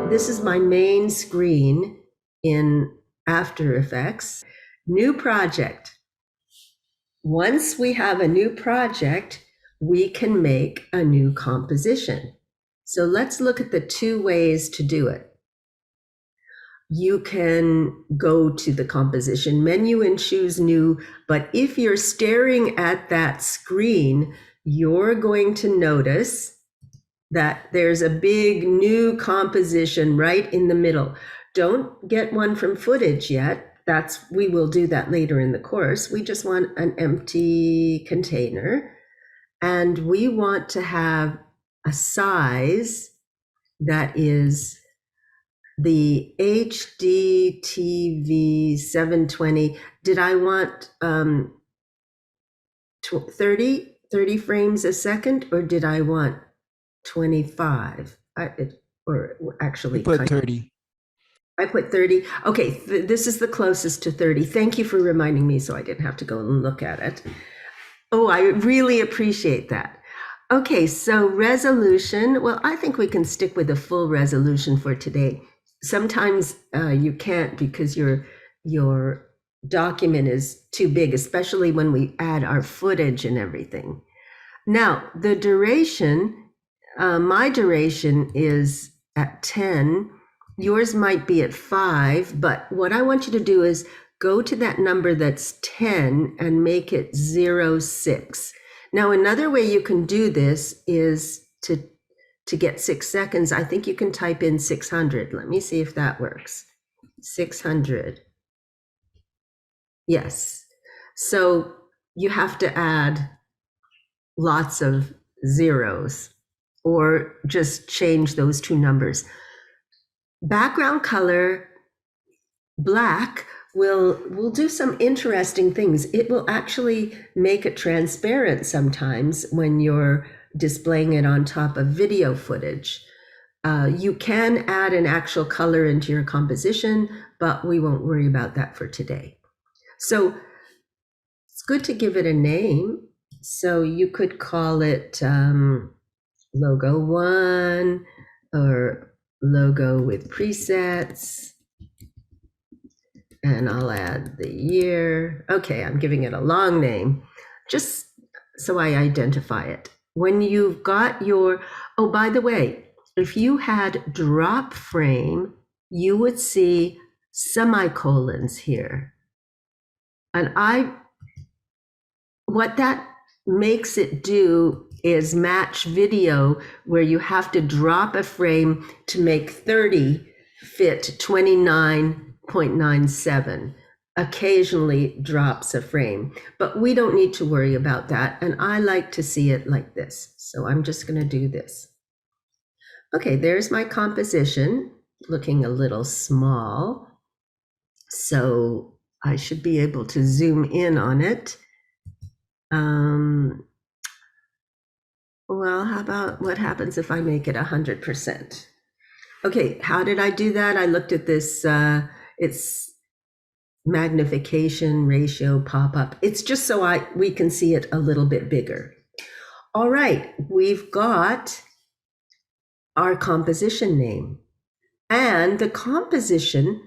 This is my main screen in After Effects. New project. Once we have a new project, we can make a new composition. So let's look at the two ways to do it. You can go to the composition menu and choose new, but if you're staring at that screen, you're going to notice that there's a big new composition right in the middle. Don't get one from footage yet. We will do that later in the course. We just want an empty container, and we want to have a size that is the HDTV 720. Did I want 30 frames a second, or did I want 25? Or actually, You put 30. I put 30. Okay, this is the closest to 30. Thank you for reminding me so I didn't have to go and look at it. Oh, I really appreciate that. Okay, so resolution. Well, I think we can stick with the full resolution for today. Sometimes you can't because your document is too big, especially when we add our footage and everything. Now, the duration, my duration is at 10. Yours might be at 5, but what I want you to do is go to that number that's 10 and make it 06. Now, another way you can do this is to get 6 seconds. I think you can type in 600. Let me see if that works. 600. Yes. So you have to add lots of zeros or just change those two numbers. Background color, black, will do some interesting things. It will actually make it transparent sometimes when you're displaying it on top of video footage. You can add an actual color into your composition, but we won't worry about that for today. So it's good to give it a name. So you could call it logo 1 or logo with presets. And I'll add the year. Okay, I'm giving it a long name just so I identify it. When you've got your, oh, by the way, if you had drop frame, you would see semicolons here. And what that makes it do is match video where you have to drop a frame to make 30 fit 29.97. Occasionally drops a frame, but we don't need to worry about that. And I like to see it like this. So I'm just going to do this. Okay, there's my composition, looking a little small. So I should be able to zoom in on it. Well, how about what happens if I make it 100%? Okay, how did I do that? I looked at this, it's magnification ratio pop-up. It's just so we can see it a little bit bigger. All right, we've got our composition name, and the composition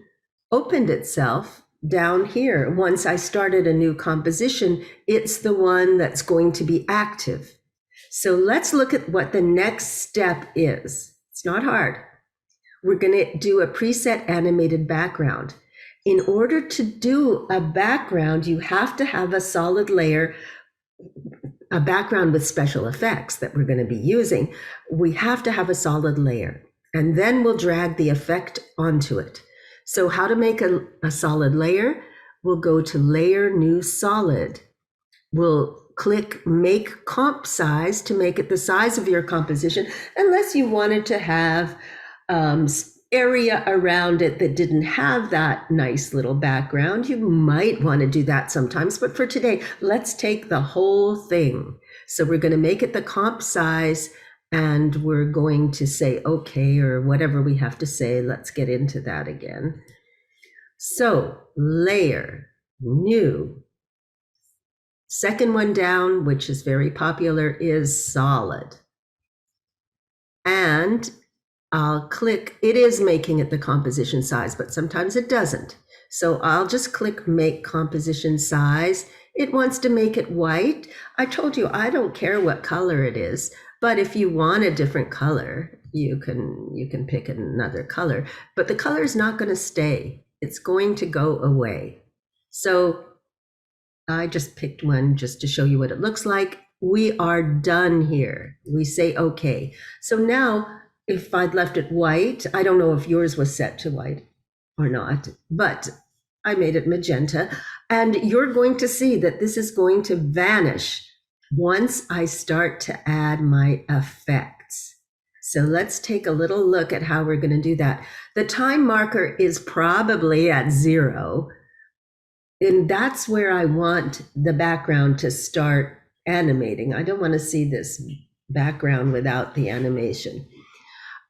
opened itself down here. Once I started a new composition, it's the one that's going to be active. So let's look at what the next step is. It's not hard. We're going to do a preset animated background. In order to do a background, you have to have a solid layer, a background with special effects that we're going to be using. We have to have a solid layer, and then we'll drag the effect onto it. So how to make a solid layer? We'll go to Layer, New Solid. We'll click Make Comp Size to make it the size of your composition, unless you wanted to have area around it that didn't have that nice little background. You might want to do that sometimes, but for today, let's take the whole thing. So we're going to make it the comp size, and we're going to say okay, or whatever we have to say. Let's get into that again. So layer, new. Second one down, which is very popular, is solid. And I'll click, it is making it the composition size, but sometimes it doesn't. So I'll just click make composition size. It wants to make it white. I told you I don't care what color it is, but if you want a different color, you can pick another color, but the color is not going to stay. It's going to go away. So I just picked one just to show you what it looks like. We are done here. We say okay. So now if I'd left it white, I don't know if yours was set to white or not, but I made it magenta. And you're going to see that this is going to vanish once I start to add my effects. So let's take a little look at how we're going to do that. The time marker is probably at 0. And that's where I want the background to start animating. I don't want to see this background without the animation.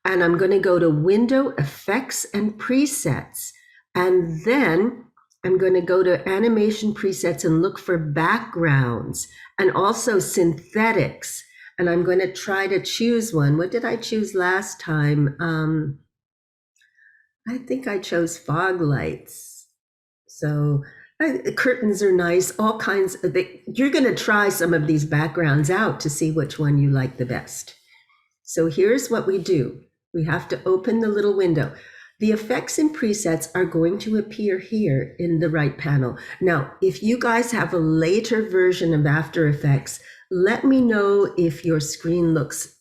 And I'm going to go to Window, Effects, and Presets. And then I'm going to go to Animation Presets and look for backgrounds and also synthetics. And I'm going to try to choose one. What did I choose last time? I think I chose fog lights. So curtains are nice, all kinds of, you're going to try some of these backgrounds out to see which one you like the best. So here's what we do. We have to open the little window. The effects and presets are going to appear here in the right panel. Now, if you guys have a later version of After Effects, let me know if your screen looks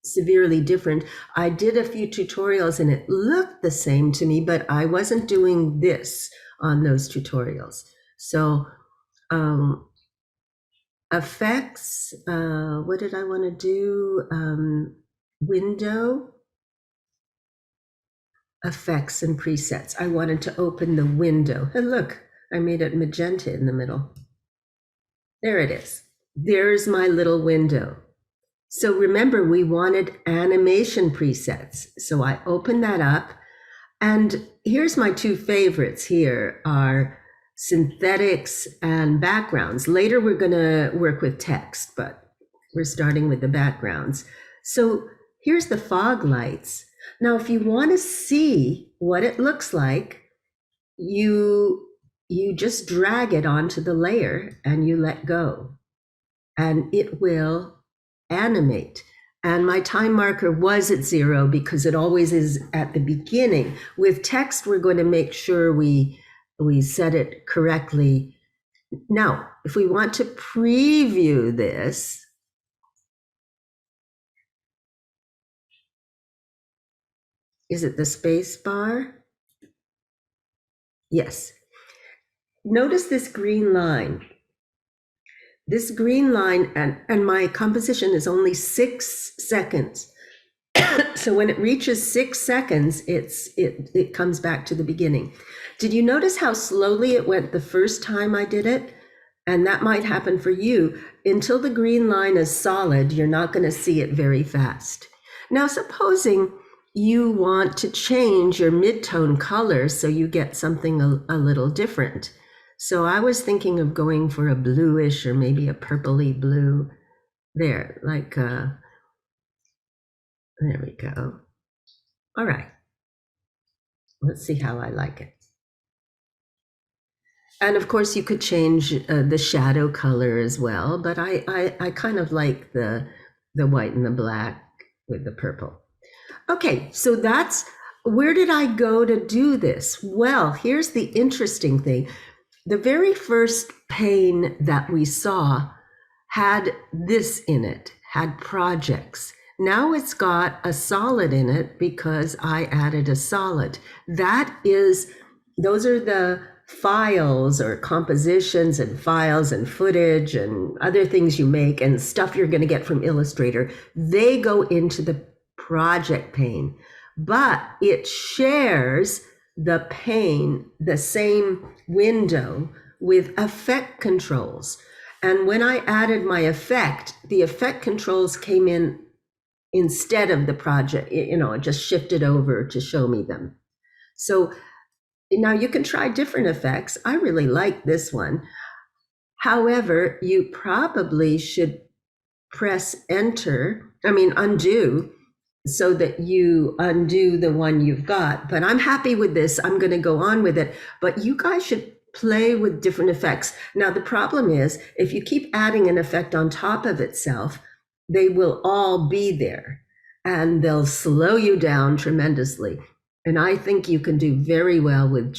severely different. I did a few tutorials and it looked the same to me, but I wasn't doing this on those tutorials. So effects, what did I want to do? Window, effects and presets. I wanted to open the window. And look, I made it magenta in the middle. There it is. There's my little window. So remember, we wanted animation presets. So I opened that up. And here's my two favorites here are synthetics and backgrounds. Later, we're going to work with text, but we're starting with the backgrounds. So here's the fog lights. Now, if you want to see what it looks like, you just drag it onto the layer and you let go, and it will animate. And my time marker was at 0 because it always is at the beginning. With text, we're going to make sure we set it correctly. Now, if we want to preview this, is it the space bar? Yes. Notice this green line. This green line, and my composition is only 6 seconds. So when it reaches 6 seconds, it comes back to the beginning. Did you notice how slowly it went the first time I did it? And that might happen for you. Until the green line is solid, you're not going to see it very fast. Now, supposing you want to change your midtone color so you get something a little different. So I was thinking of going for a bluish or maybe a purpley blue. There, like, there we go. All right. Let's see how I like it. And of course, you could change the shadow color as well, but I kind of like the white and the black with the purple. Okay, so that's, where did I go to do this? Well, here's the interesting thing. The very first pane that we saw had this in it, had projects. Now it's got a solid in it because I added a solid. Those are the files or compositions and files and footage and other things you make and stuff you're going to get from Illustrator. They go into the project pane, but it shares the pane, the same window, with effect controls. And when I added my effect, the effect controls came in instead of the project. It just shifted over to show me them. So now you can try different effects. I really like this one. However, you probably should undo so that you undo the one you've got. But I'm happy with this. I'm going to go on with it. But you guys should play with different effects. Now, the problem is if you keep adding an effect on top of itself, they will all be there and they'll slow you down tremendously. And I think you can do very well with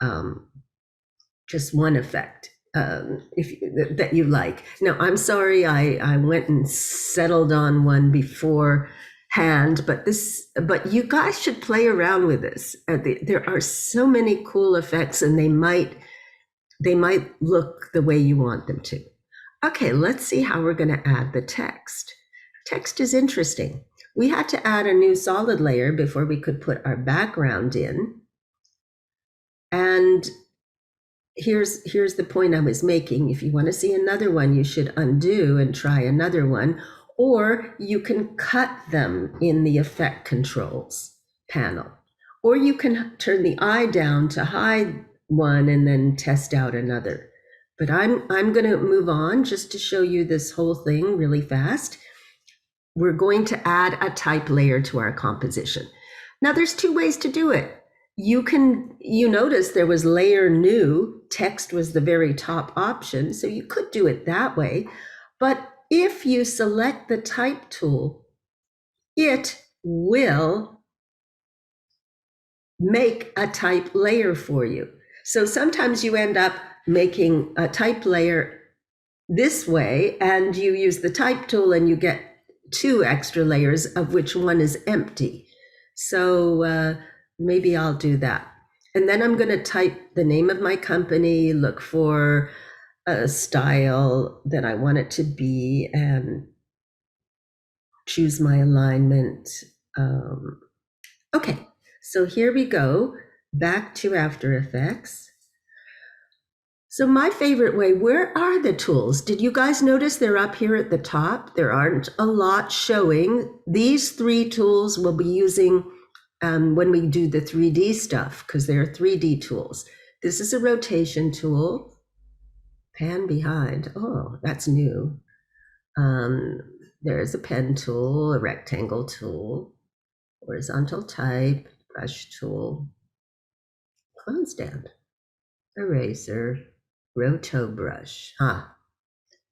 um, just one effect if that you like. Now, I'm sorry I went and settled on one beforehand, but you guys should play around with this. There are so many cool effects, and they might look the way you want them to. Okay, let's see how we're going to add the text. Text is interesting. We had to add a new solid layer before we could put our background in. And here's the point I was making. If you want to see another one, you should undo and try another one, or you can cut them in the effect controls panel, or you can turn the eye down to hide one and then test out another. But I'm going to move on just to show you this whole thing really fast. We're going to add a type layer to our composition. Now there's two ways to do it. You notice there was layer new, text was the very top option, so you could do it that way. But if you select the type tool, it will make a type layer for you. So sometimes you end up making a type layer this way, and you use the type tool and you get two extra layers, of which one is empty. So maybe I'll do that. And then I'm going to type the name of my company, look for a style that I want it to be, and choose my alignment. Okay, so here we go, back to After Effects. So my favorite way, where are the tools? Did you guys notice they're up here at the top? There aren't a lot showing. These three tools we'll be using when we do the 3D stuff, because they're 3D tools. This is a rotation tool. Pan behind. Oh, that's new. There's a pen tool, a rectangle tool, horizontal type, brush tool, clone stand, eraser, roto brush,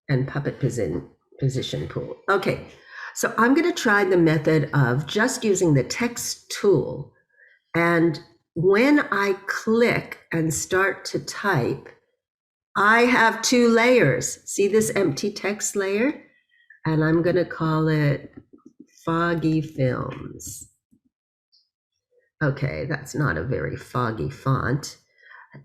and puppet position pool. Okay, so I'm going to try the method of just using the text tool, and when I click and start to type, I have two layers. See this empty text layer? And I'm going to call it Foggy Films. Okay, that's not a very foggy font.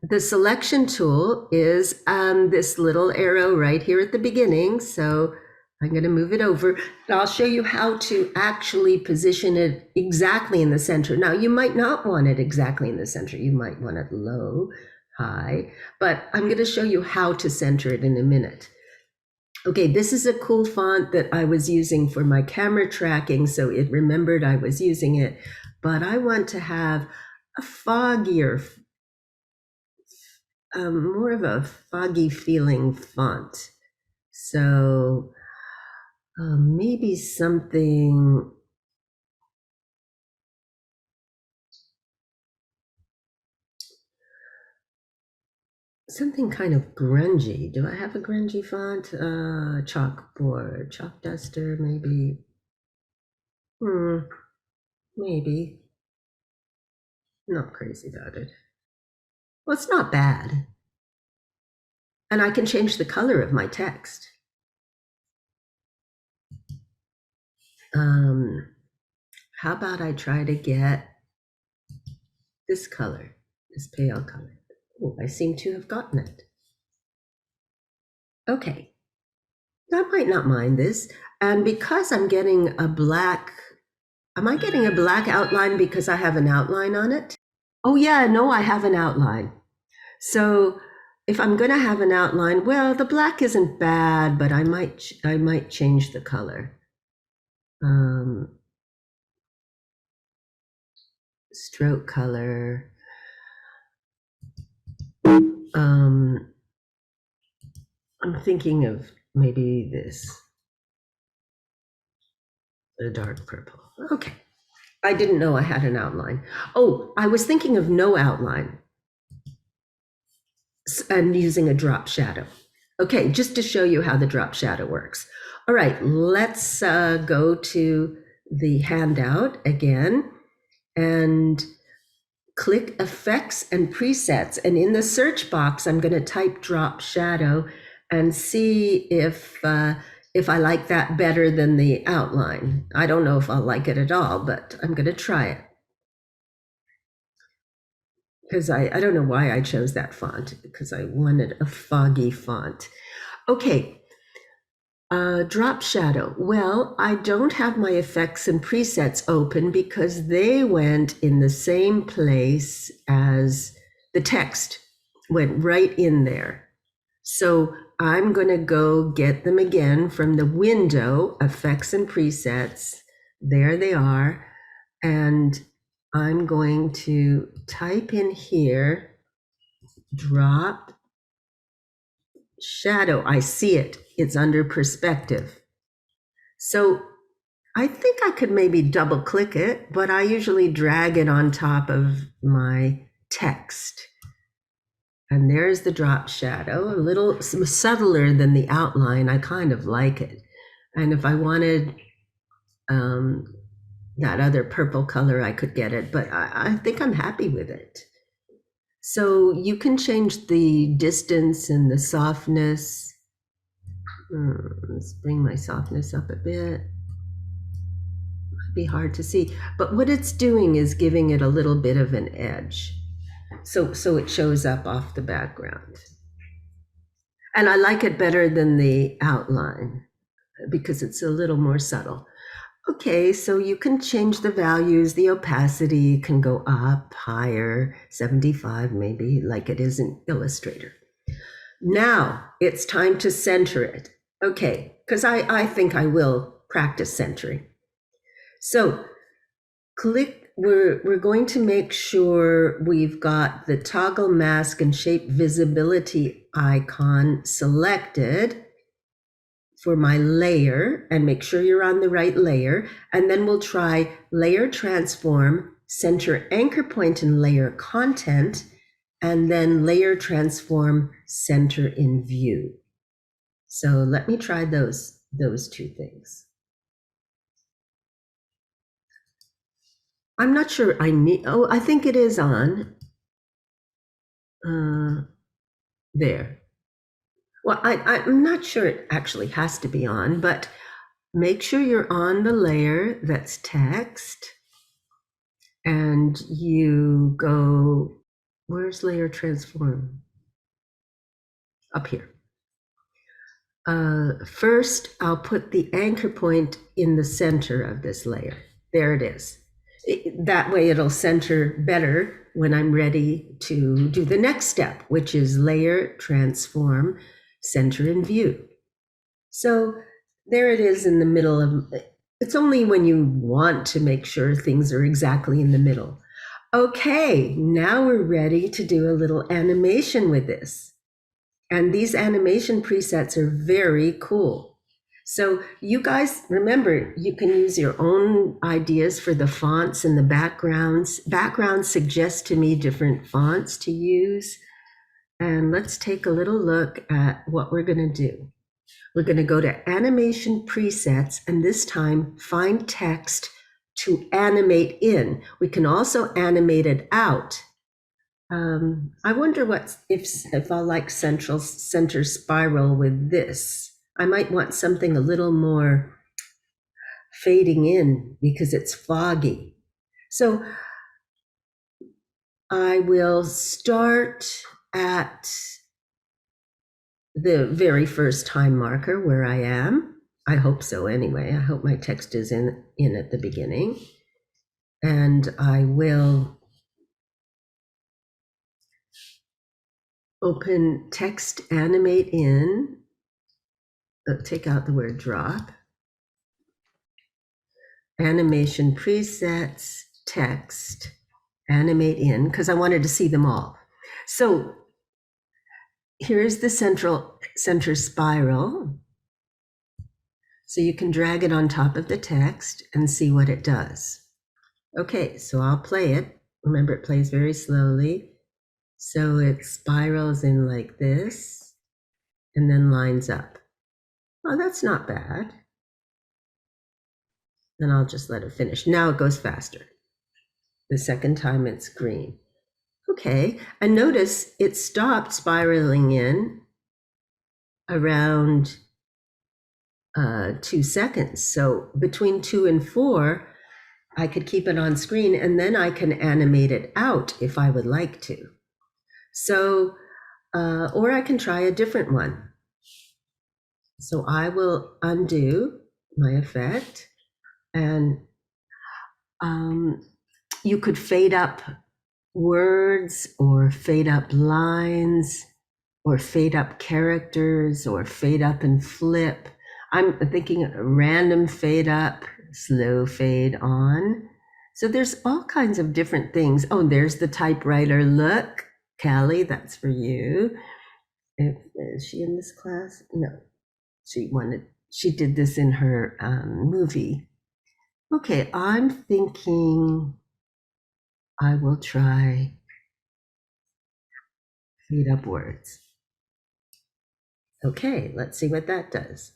The selection tool is this little arrow right here at the beginning. So I'm going to move it over, and I'll show you how to actually position it exactly in the center. Now, you might not want it exactly in the center. You might want it low, high, but I'm going to show you how to center it in a minute. Okay, this is a cool font that I was using for my camera tracking, so it remembered I was using it, but I want to have a foggier, more of a foggy feeling font. So maybe something kind of grungy. Do I have a grungy font? Chalkboard, chalk duster, maybe. Maybe. Not crazy about it. Well, it's not bad. And I can change the color of my text. How about I try to get this color, this pale color? Oh, I seem to have gotten it. Okay, I might not mind this. And because I'm getting a black, am I getting a black outline because I have an outline on it? Oh yeah, no, I have an outline. So if I'm going to have an outline, well, the black isn't bad, but I might change the color. Stroke color. I'm thinking of maybe this. A dark purple. Okay. I didn't know I had an outline. Oh, I was thinking of no outline and using a drop shadow. Okay, just to show you how the drop shadow works. All right, let's go to the handout again and click Effects and Presets. And in the search box, I'm going to type drop shadow and see if I like that better than the outline. I don't know if I'll like it at all, but I'm going to try it. Because I don't know why I chose that font, because I wanted a foggy font. Okay, drop shadow. Well, I don't have my effects and presets open because they went in the same place as the text, went right in there. So I'm going to go get them again from the window, effects and presets. There they are. And I'm going to type in here, drop shadow. I see it. It's under perspective. So I think I could maybe double click it, but I usually drag it on top of my text. And there's the drop shadow, a little subtler than the outline. I kind of like it. And if I wanted that other purple color, I could get it, but I think I'm happy with it. So you can change the distance and the softness. Let's bring my softness up a bit. Might be hard to see, but what it's doing is giving it a little bit of an edge. So it shows up off the background. And I like it better than the outline because it's a little more subtle. Okay, so you can change the values. The opacity can go up, higher, 75 maybe, like it is in Illustrator. Now it's time to center it. Okay, because I think I will practice centering. So click, we're going to make sure we've got the toggle mask and shape visibility icon selected for my layer, and make sure you're on the right layer. And then we'll try layer transform, center anchor point and layer content, and then layer transform, center in view. So let me try those two things. I'm not sure I need, I think it is on. There. Well, I'm not sure it actually has to be on, but make sure you're on the layer that's text and you go, where's layer transform? Up here. First, I'll put the anchor point in the center of this layer. There it is. That way it'll center better when I'm ready to do the next step, which is layer, transform, center in view. So there it is in the middle of, it's only when you want to make sure things are exactly in the middle. Okay, now we're ready to do a little animation with this. And these animation presets are very cool. So you guys, remember, you can use your own ideas for the fonts and the backgrounds. Backgrounds suggest to me different fonts to use. And let's take a little look at what we're going to do. We're going to go to animation presets and this time find text to animate in. We can also animate it out. I wonder if I'll like center spiral with this. I might want something a little more fading in because it's foggy. So I will start at the very first time marker where I am. I hope so anyway. I hope my text is in at the beginning. And I will open text animate in, take out the word drop, animation presets, text, animate in, because I wanted to see them all. So here's the center spiral. So you can drag it on top of the text and see what it does. Okay, so I'll play it. Remember, it plays very slowly. So it spirals in like this and then lines up. Oh, that's not bad. And I'll just let it finish. Now it goes faster. The second time it's green. Okay, and notice it stopped spiraling in around 2 seconds. So between 2 and 4, I could keep it on screen and then I can animate it out if I would like to. So, or I can try a different one. So I will undo my effect, and you could fade up words or fade up lines or fade up characters or fade up and flip. I'm thinking a random fade up, slow fade on. So there's all kinds of different things. Oh, there's the typewriter look. Callie, that's for you. Is she in this class? No, she did this in her movie. Okay, I'm thinking I will try fade up words. Okay, let's see what that does.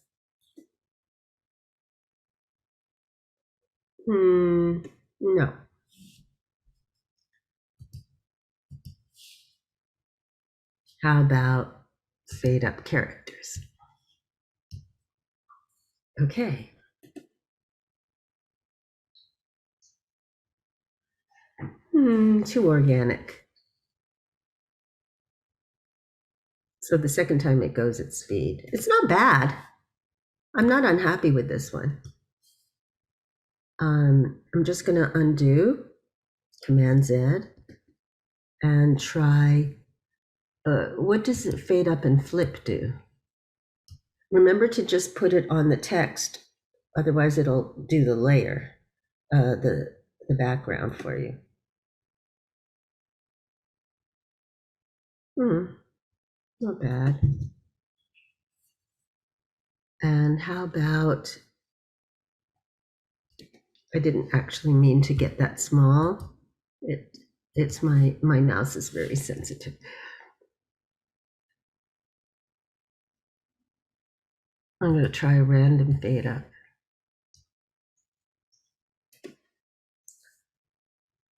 No. How about fade up characters? Okay. Too organic. So the second time it goes at speed. It's not bad. I'm not unhappy with this one. I'm just going to undo, Command Z, and try, what does it fade up and flip do? Remember to just put it on the text, otherwise it'll do the layer, the background for you. Not bad. And how about, I didn't actually mean to get that small. It's my mouse is very sensitive. I'm going to try a random fade up.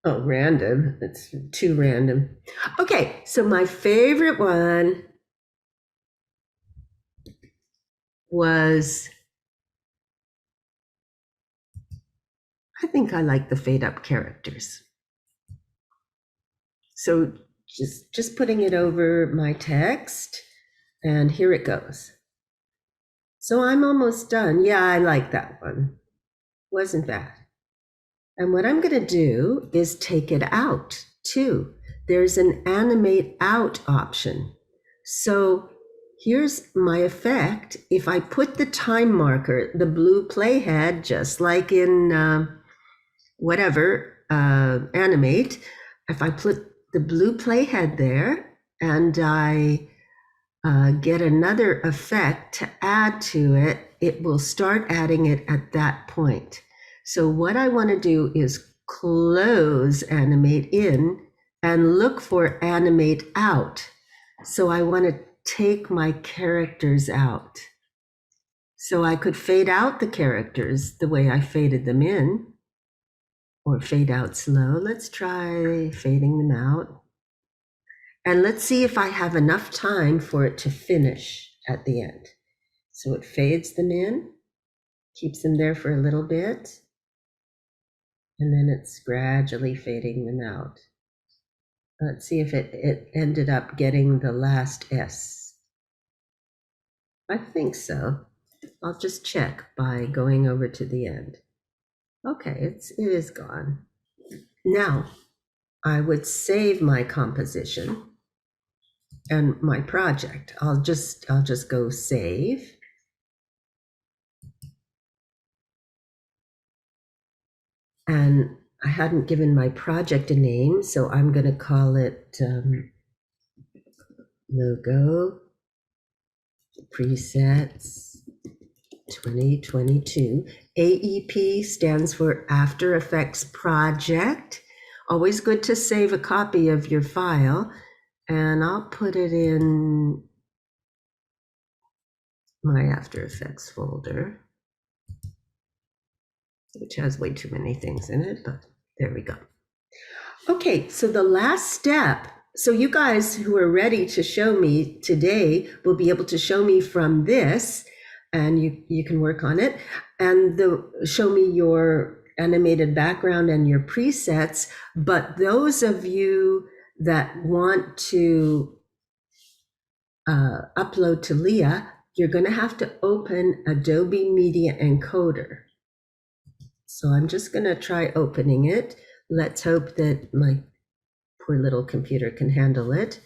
Oh, random. It's too random. Okay, so my favorite one was, I think I like the fade up characters. So just putting it over my text, and here it goes. So I'm almost done. Yeah, I like that one. Wasn't bad. And what I'm going to do is take it out too. There's an animate out option. So here's my effect. If I put the time marker, the blue playhead, just like in animate, if I put the blue playhead there and I get another effect to add to it, it will start adding it at that point. So what I want to do is close animate in and look for animate out. So I want to take my characters out. So I could fade out the characters the way I faded them in, or fade out slow. Let's try fading them out. And let's see if I have enough time for it to finish at the end. So it fades them in, keeps them there for a little bit, and then it's gradually fading them out. Let's see if it ended up getting the last S. I think so. I'll just check by going over to the end. Okay, it is gone. Now, I would save my composition and my project. I'll just go save. And I hadn't given my project a name, so I'm going to call it logo presets 2022. AEP stands for After Effects Project. Always good to save a copy of your file, and I'll put it in my After Effects folder, which has way too many things in it, but there we go. Okay, so the last step, so you guys who are ready to show me today will be able to show me from this, and you can work on it, and show me your animated background and your presets. But those of you that want to upload to Leah, you're going to have to open Adobe Media Encoder. So I'm just going to try opening it. Let's hope that my poor little computer can handle it.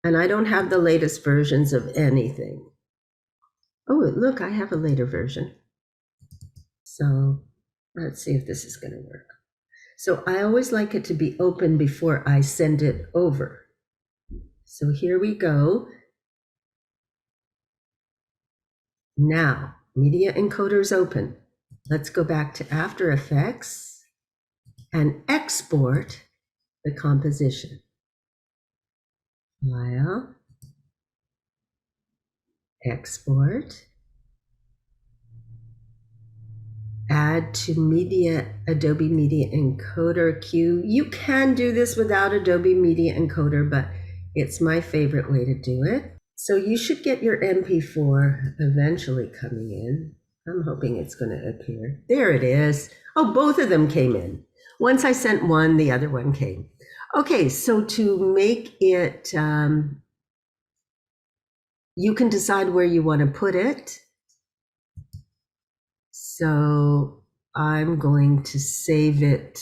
And I don't have the latest versions of anything. Oh, look, I have a later version. So let's see if this is going to work. So I always like it to be open before I send it over. So here we go. Now, Media Encoder's open. Let's go back to After Effects and export the composition. File, export, add to Adobe Media Encoder queue. You can do this without Adobe Media Encoder, but it's my favorite way to do it. So you should get your MP4 eventually coming in. I'm hoping it's going to appear. There it is. Oh, both of them came in. Once I sent one, the other one came. Okay, so to make it, you can decide where you want to put it. So I'm going to save it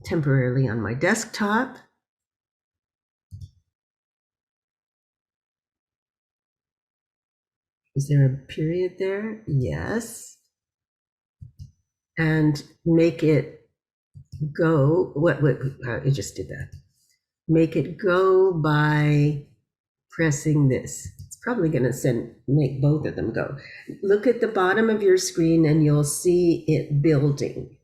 temporarily on my desktop. Is there a period there? Yes. And make it go, I just did that. Make it go by pressing this. It's probably going to make both of them go. Look at the bottom of your screen and you'll see it building.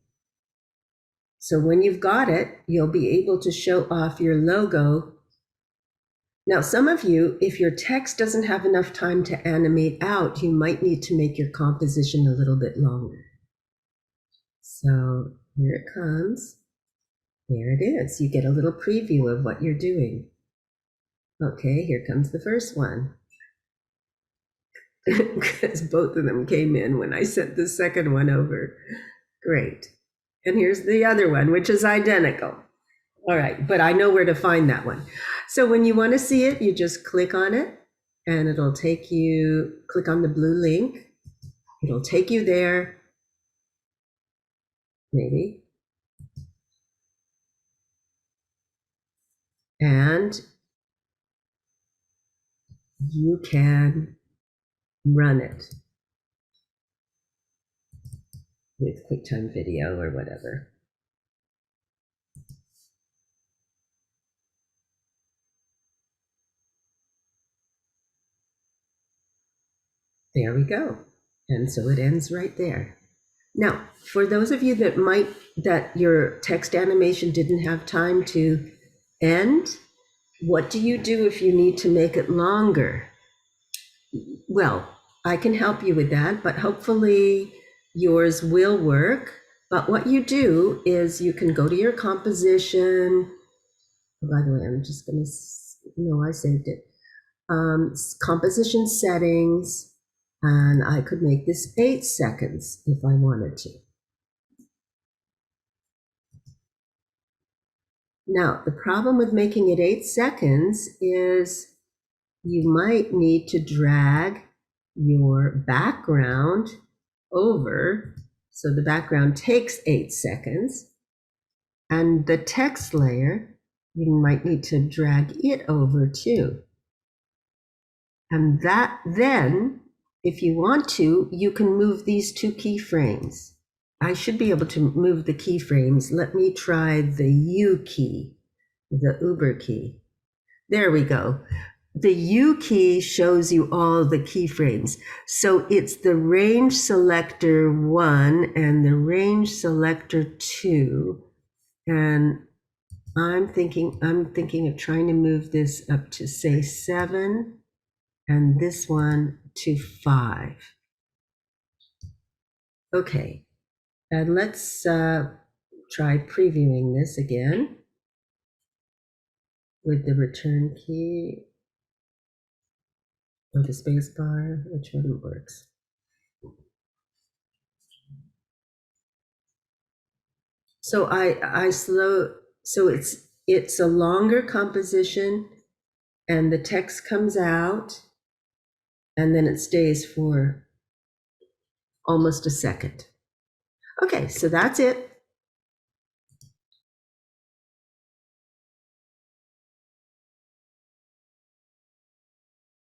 So when you've got it, you'll be able to show off your logo. Now, some of you, if your text doesn't have enough time to animate out, you might need to make your composition a little bit longer. So here it comes. There it is. You get a little preview of what you're doing. Okay, here comes the first one. Because both of them came in when I sent the second one over. Great. And here's the other one, which is identical. All right, but I know where to find that one. So when you want to see it, you just click on it and it'll take you, click on the blue link. It'll take you there. Maybe. And you can run it with QuickTime Video or whatever. There we go. And so it ends right there. Now, for those of you that your text animation didn't have time to end, what do you do if you need to make it longer? Well, I can help you with that, but hopefully yours will work. But what you do is you can go to your composition. Oh, by the way, I'm just going to, no, I saved it. Composition settings, and I could make this 8 seconds if I wanted to. Now, the problem with making it 8 seconds is you might need to drag your background over, so the background takes 8 seconds, and the text layer, you might need to drag it over too. And that then, if you want to, you can move these 2 keyframes. I should be able to move the keyframes. Let me try the U key, the Uber key. There we go. the U key shows you all the keyframes. So it's the range selector 1 and the range selector 2. And I'm thinking of trying to move this up to say 7 and this one to 5. Okay, and let's try previewing this again with the return key or the space bar, which one works. So I slow, so it's a longer composition and the text comes out and then it stays for almost a second. Okay, so that's it.